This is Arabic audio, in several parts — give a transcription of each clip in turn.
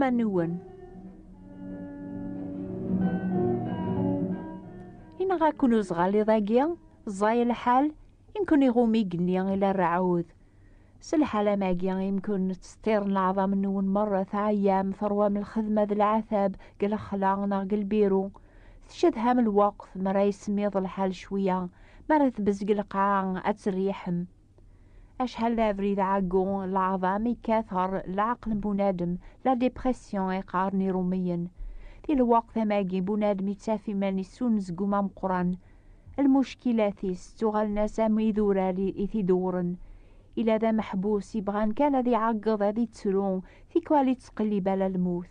ما نون إن غاكونو زغالي ضاقيا زاي الحال يمكن يغومي قنيا إلى الرعوذ سلحالة ماقيا يمكن تستير العظام نون مرة أيام ثروة من الخدمة ذي العذاب قل خلاغنا قل بيرو تشدها من الوقت مرة يسميض الحال شوية مرة تبزق القاع أتريحم أشحال لا فريد عاقو العظام يكاثر العقل بنادم لا ديبرسيون يقارني روميا في الوقت ماقي بنادم يتافي ماني سونزقو مقران المشكلات تغال ناس ميدورا يثيدورن إلا ذا محبوس يبغان كان ذي عقض ذي تسرون في كوالي تقلب على الموت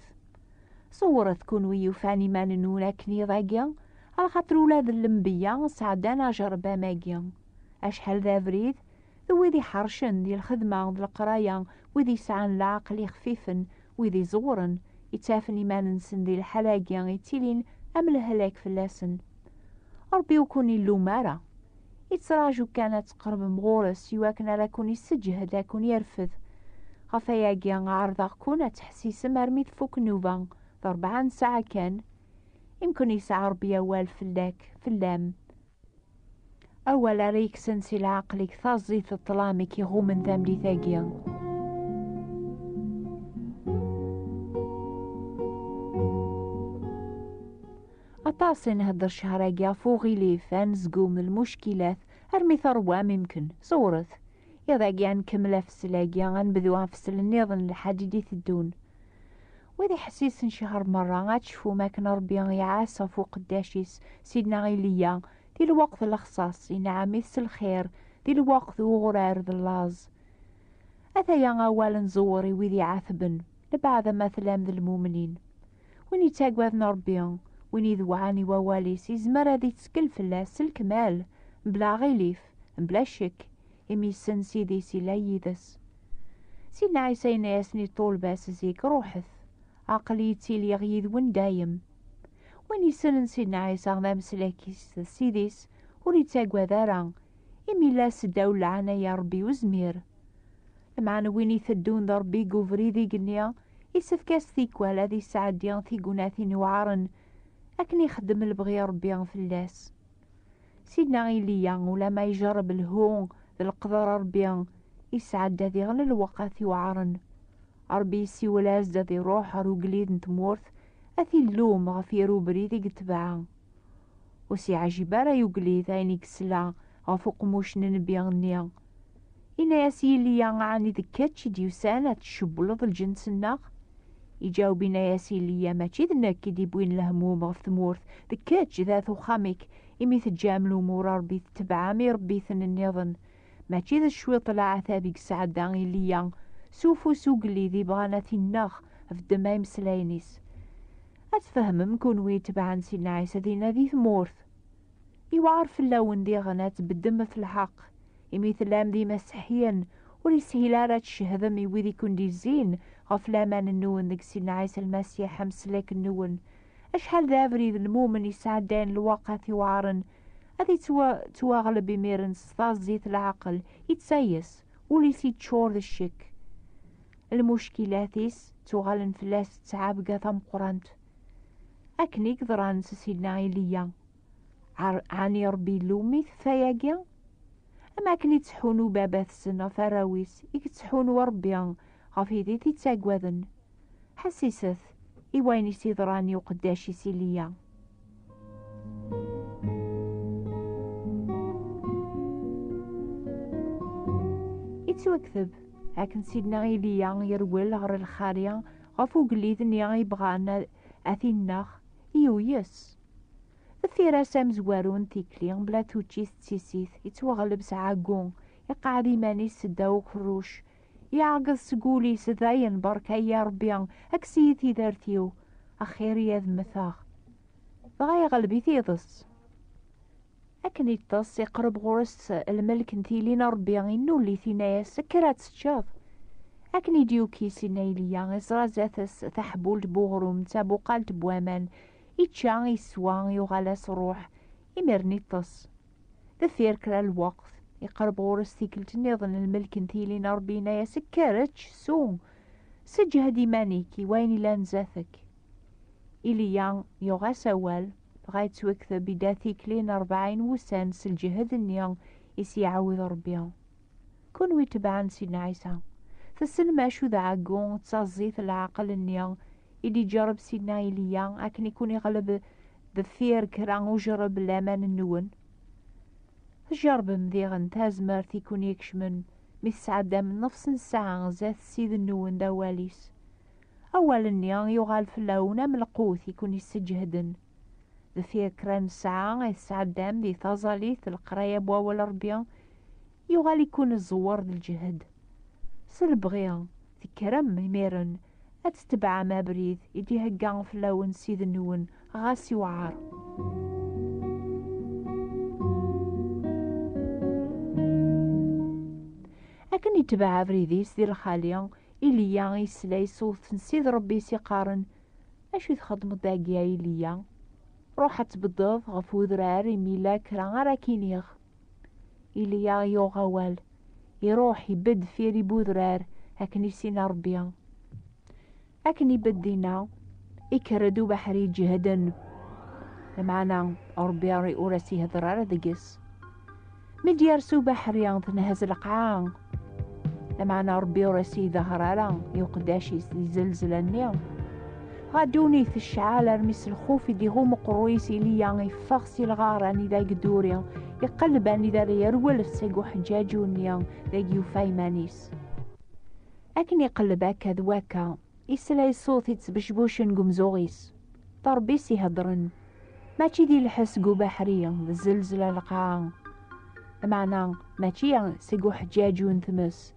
صورة تكون ويوفاني ما ننونا كني ضاقيا على خاطر ولاد اللمبية سعدانا جربا ماقيا أشحال ذا فريد ذو ذي حرشن ذي الخدمة ذي القراية وذي سعان العقل يخفيفن وذي زورن يتافني ما ننسن ذي الحلاقيا يتيلين أم الهلاك في اللاسن ربي يكون اللومارة يتراجو كانت قرب مغورس يواكنا لكون يسجهد لكون يرفض غفاياقيا عارضا كون تحسيس مرمي فوق نوبا ضربعان ساعة كان يمكن يسعى ربي أول في اللام أولا ريك سنسي العقلك ثازيث الطلامك يغو من ذام لي ثاقيا أطاسين هدر شهراقيا فوغي لي فانزقو من المشكلات أرمي ثروة ممكن صورت يضاقيا نكمل في السلاقيا غنبذوها في السل النظن الحديدي الدون وذي حسيس شهر مرة غاتشفو ماكن ربي يعاسى فوق الداشيس سيدنا غيليا دي الوقت الخصاص ينعم يس الخير دي الوقت وغرار ذي اللاز أثايا أولا نزوري وذي عاثبن لبعض مثلا ذي المؤمنين وين يتاقوذ ربي وين يذوعاني وواليس يزمر ذي تسكل فلاس الكمال بلا غيليف بلا شك يميسن سيدي سيلايدس سيدنا عيسى ياسني طول باس زيك روحث عقلي تيلي غيذ وين دايم وين يسن سيدنا عيسى غدا مسلاكيس سيديس وري تاقوى ذارا إمي لا سداو العنا يا ربي وزمير معنا وين يثدون ذا ربي قوفري ذي قنيا يسفكاس ثيكوالا ذي سعديان ثيقوناثي نوعارن أكن يخدم البغي ربي في اللاس سيدنا غيليا ولا ما يجرب الهون ذي القدر ربي يسعد ذي غن الوقت يوعارن ربي سي ولا ذي روح روقليد نتمورث أثي اللوم غفي روبري ذي قتبعا وسي عجيبارا يقليد عيني كسلا غفوق موش ننبي غنيا إنا ياسي ليا عاني ذكاتشي ديوسانا تشبلض الجنس الناغ يجاوبنا ياسي ليا ماشي ذنك يديبوين الهموم غف ثمورث ذكاتش ذات وخامك إمي تجاملو مورا ربي تتبعامي ربي ثن النظن ماشي ذا شوي طلع ثابيك سعدا ليا سوفو سوقلي ذي بغاناتي الناغ في الدماي مسلاينيس أتفهم مكون ويتبعن سيدنا عيسى دينا ذي ثمورث يوعر في اللون دي غنات بالدم في الحق يميثلام ذي مسيحيا وليسهيلا تشهدم وذي كون دي زين غفلامان النون ذيك سيدنا عيسى المسيح مسلاك النون أشحال ذا فريد المؤمن يسعدان الواقع وعارن أذي تواغلب بميرن ستازيت العقل يتسيس وليس يتشور ذا الشك المشكلاتيس توغالن فلاس تعابقا ثم قرانت أكني قدران سيدنا عيليا عاني ربي لومي ثاياقيا أما كني تحونو بابا السنة فراويس يكتحونو ربيا غفي ذي تتاقوذن حسيسث إيواني سيدراني وقداشي سيليا يتوكثب لكن سيدنا غيليا يرويل غير الخارية غفو قليذني غيبغانا أثيناخ يس الثيرا سام زوارون تيكلين بلا توتشيث تيسيث يتوغلب سعاقون يقعد ماني سداو خروش يعقد سقولي سذاين بركا يا ربيان أكسيثي ذارتيو أخير ياذ مثاغ غاي غلبي ثيضس أكن يتص يقرب غرس الملك نثيلين ربيان إنو اللي ثينايا سكرات تشاف أكن يديو كيسي نايليا إزرازاثس ثحبولت بوغروم تابو قالت بوامان يتشان يسوان يغالاس روح يمرني الطس ذفير كرا الوقت يقرب غورس ثيكلت نظن الملك نثيلين ربينا يا سكرتش سوم سجهد إيمانيكي وين لانزاثك إليا يوغا سوال غاية توكث بداثي كلين 40 وسان سالجهد النيا إسي يعوذ ربيا كون ويتبعن سيدنا عيسى تسن ماشو ذا عقون تصازيث العقل النيا إلي جرب سيدنا إليا أكن يكون يغلب ذفير كرا وجرب الأمان النون جرب مذيغن تازمرت يكون يكشمن مسعدة من نفس الساعة زات سيد النون دواليس أول النيا يغال في اللون ملقوث يكون يسجهدن ذفير كران الساعة يسعدام دي تازاليث القراية بواول ربيا يغال يكون الزوار ذا الجهد سلبغيا تكرم ميرن أتتبع ما بريد يدي هقان في اللون سيد النون غاسي وعار لكن يتبع بريديس ديال الخالية إليا يسلاي صوت نسيد ربي سيقارن أشو تخدم داقيا إليا روحت بالضف غف وذرار يميلا كرا راكينيغ إليا يوغوال يروح يبد في ريبو ذرار هكني سينا ربيا هكني بدينا يكردو بحري جهدا معنا ربيا رئورسي هذرار دقس مديارسو بحريان تنهز القعان لمعنا ربي ورسي ظهرالا يقداشي يزلزل النيا غادوني في الشعالة رميس الخوف ديغو مقرويسي ليا يفغسي الغاراني ذا قدوريا يقلباني ذا يرول السيقو حجاجو النيا ذا يوفاي مانيس أكن يقلب هكا ذواكا يسلاي صوت يتسبشبوش نقمزوغيس طربيسي هدرن ماشي دي الحسقو بحريا الزلزلة القاعة لمعنا ماشي سيقو حجاجو نثمس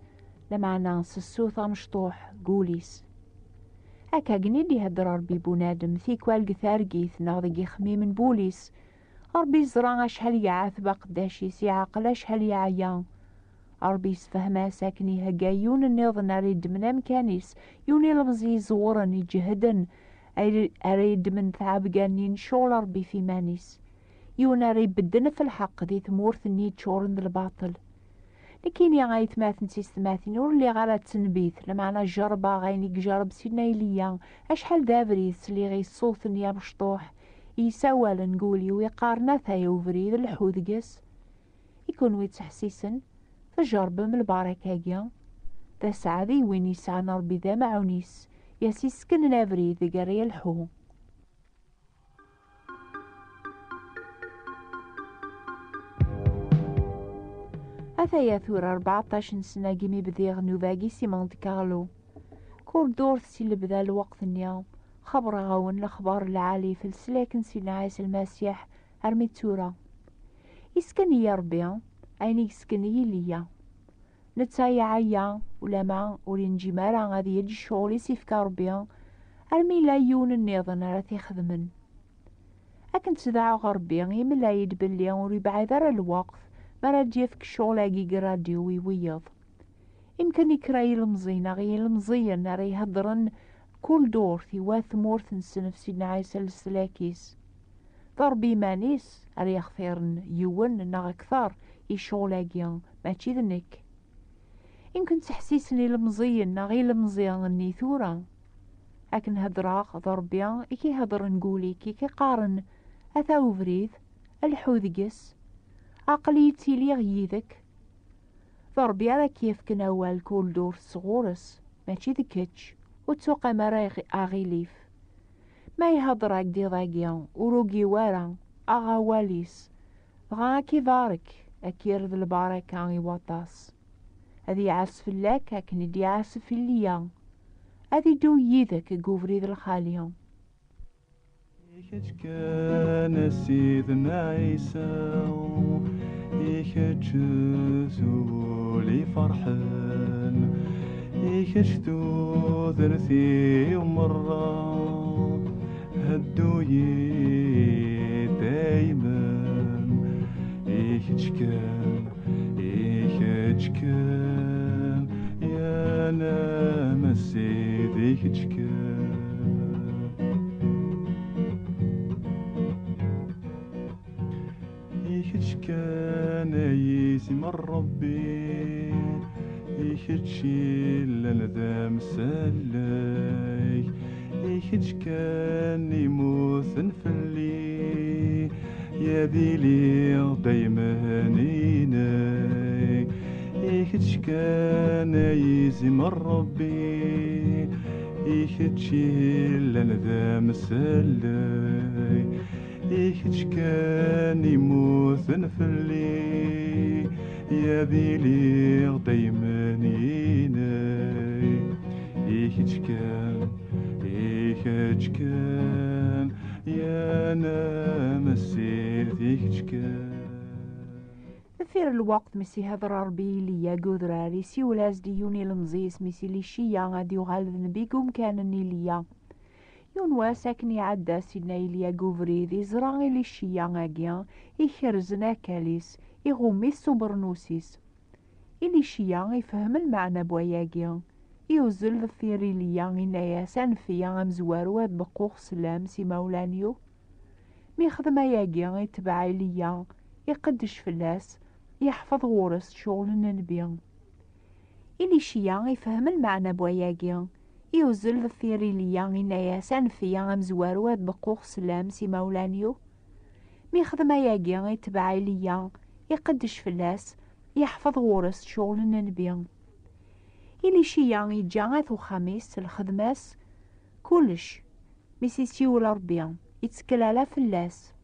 لمعنا سسوثة مشطوح قوليس هكا قنيدي هدر ربي بونادم ثيك والقثار قيث ناضي خمي من بوليس ربي زرع شحال يعاثب قداشي سيعقل شحال يعيا ربي سفهما ساكني هقايون النيض نريد من امكانيس يوني لمزي زورن يجهدن اريد من ثعب قانين شغل ربي في مانيس يونا ري بدنا في الحق ذي ثمورث ني تشورن ذا الباطل لكن يا غايت ماثن سيستماثين ورلي غالا تنبيث لمعنا جربا غيني جرب سيدنا إليا أشحال دافريث اللي غي الصوت يا مشطوح يساوال نقولي ويقارنا ثايا وفريد الحوذقس يكون ويتحسيسن فجرب من البركة ذا سعدي وين يسعنا ربي ذا معونيس ياسيسكن نافريد ذا قرية الحو أثايا ثور 14 سنة جيمي بذيغ نوفاقي سي مونت كارلو كور دور سي لبدا الوقت اليوم خبر غاون الأخبار العالي في السلاكن سي نعيس المسيح أرمي تورا يسكني يا ربي أين يسكني ليا نتايا عيا ولا ما ورينجي مارا غادي يجي شغلي سيفكا ربي أرمي لايون النيضن راتي خدمن أكن تدعو غربي يملا يدبلي وري بعذر الوقت مراد يفك شغلاقي قراديو ويويض يمكن يكراي المزينة غي المزين ري هضرن كل دور في واث مورث نسنف سيدنا عيسى السلاكيس ضربي مانيس ري خفيرن يون نغ أكثر يشغلاقيا ماشي ذنك يمكن تحسيسني المزين غي المزين النيثورة لكن هدراغ ضربيا إكي هدر نقولي كي قارن أثاو فريد الحوذقس عقليتي لي غيذك ضربي على كيف كنوال كل دور صغورس ماشي ذكتش وتسوق مرا أغيليف ما يهضر أكدي ضاقيا وروقي وارا أغاواليس غا كيفارك أكير ذا الباركة يواطاس هذي يعسف لك أكن دي يعسف ليا هذي دو يذك قوفري ذا الخالية يخج كان سيدنا عيسى يخج سولي فرحان يخج دو ذرثي ومرة هدو دايما يخج كان يا نام السيد يخج كان كان يسم ربي يكتشيل أنا ذا مسلاي يكتش كان يموت نفلي يا ذيلي دايما نيناي يكتش كان يزم ربي يكتشيل أنا ذا مسلاي يكتش كان يموت نفلي يا ذيلي دايما يناي يكتش كان يا انا مسيت يكتش كان ثير الوقت مسي هذا ربي ليا قدراري سي ولاز ديوني المزيس مسي لي شيا غادي وغالذن بيكم كانني ليا يون واساكني عدا سيدنا إليا قوفريدي زراغي لي شيا غاقيا يخرزنا كاليس يغمي السوبرنوسيس إلي شيا يفهم المعنى بوياقيا يوزل الثيري ليا إنايا سانفيا مزوارو بقوخ سلام سي مولانيو ميخدم ياقيا يتبع ليا يقدش فلاس يحفظ غورس شغل النبي إلي شيا يفهم المعنى بوياقيا يوزل الثيري ليا إنايا سانفيا مزوارو بقوخ سلام سي مولانيو ميخدم ياقيا يتبع ليا يقدش فلاس يحفظ غورس شغل النبي إلي شيا يتجاغث خميس الخدماس كلش ميسيسي ولا ربيا يتسكلالا فلاس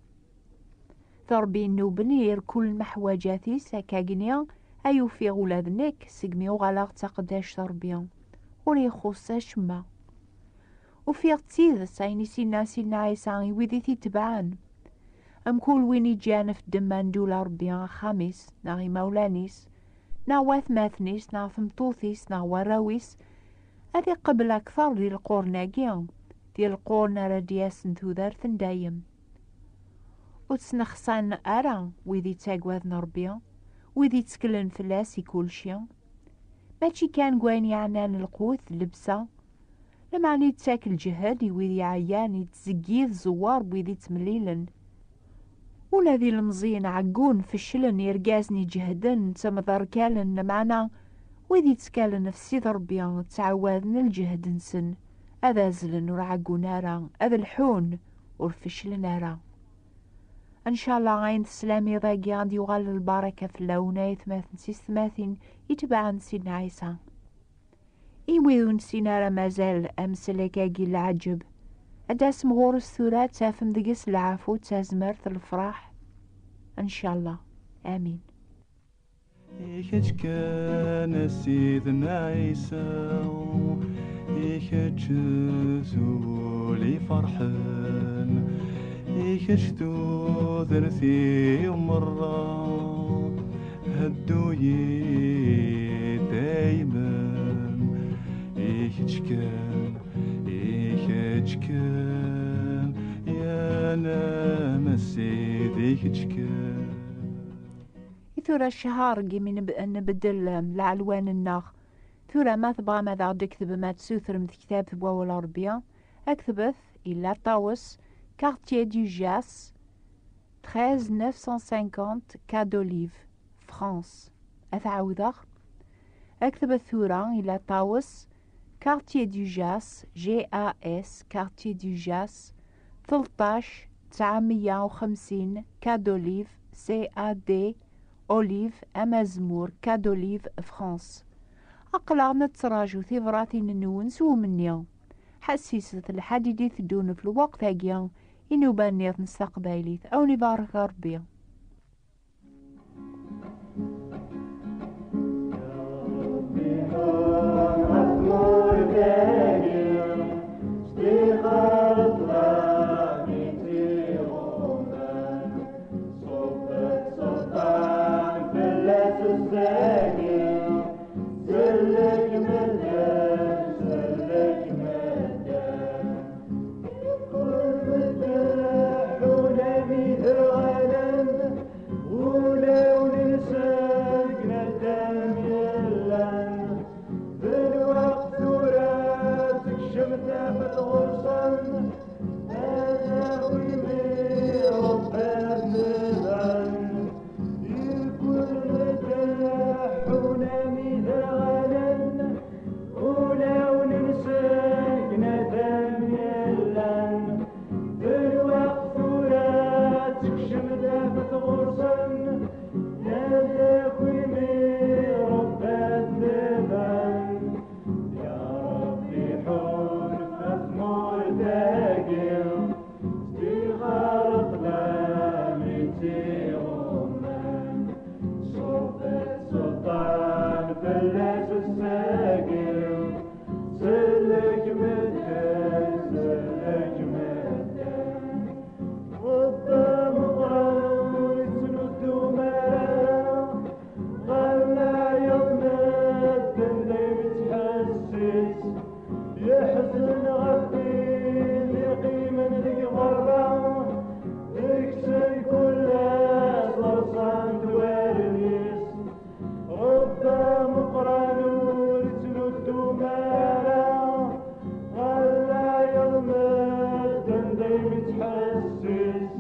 ثربي النوبنير كل محواجاتي ساكاقنيا أيو في غولادنك سقمي وغلاغ تقداش تربيا ولي يخصاش ما وفي اغتيذ سايني سينا عيسى ويدي تتبعان أم كل وين يجانف دمان دولا ربيا خامس ناغي مولانيس نا واثماثنيس نا ثمطوثيس نا وراويس هذي قبل أكثر ديال القورناقيا ديال القورنا ردياس نتوذارثن دايم وتسنخصان أرا ويدي تاقواذ نربيا ويدي تسكلن فلاسي كلشي ماشي كان قوين يعنان القوث لبسة لما عني تاكل جهادي ويدي عيان يتزقيذ زوار بويدي تمليلن ولا ذي المزين عقون في الشلن يرقازني جهدن تمضر كالن معنا ويدي تكالن في سيد ربيا تعوذن الجهد نسن هذا زلن ورعقو نارا هذا الحون ورفشل نارا ان شاء الله عين السلامي ضاقي غادي يغال البركة في اللوناي ثماثين يتبعن سيدنا عيسى إيوي نسينا مازال أمسلكاقي العجب أداس مغور الثورات تافم دقس العفو تازمرت الفرح إن شاء الله آمين يكتش كان سيدنا عيسى يكتش سولي فرحان يكتش ذرثي مرة هدو دايما يكتش كان يا أنا مسيت يكتش كان ثورة الشهر قيمي نبدل العلوان الناغ ثورة ما تبغى ماذا غادي يكتب ما تسوثر من كتاب بواو العربية أكتبث إلا طاوس كارتيer du Jas 13950 Cas d'Olive France أتعوذر أكتب الثورة إلى طاوس Quartier du Jas GAS Quartier du Jas 13950 Cas d'Olive CAD أوليف أمازمور Cas d'Olive France أقلع نتراجو ثيفراتين النونس ومنيا حسيسة الحديدي تدون في الوقت هاقيا إنو بانيض نستقباليث أو نبارك ربي سلطان فلاس الساقي سلك مدان سلك مدان قدام غرور تسند ومرا غلا يوم الدنيا متحسس يحزن غفيل يقيم الغربة يكسر كل صرصان توارنيس قدام قرانور تسند ومرا غلا يوم الدنيا متحسس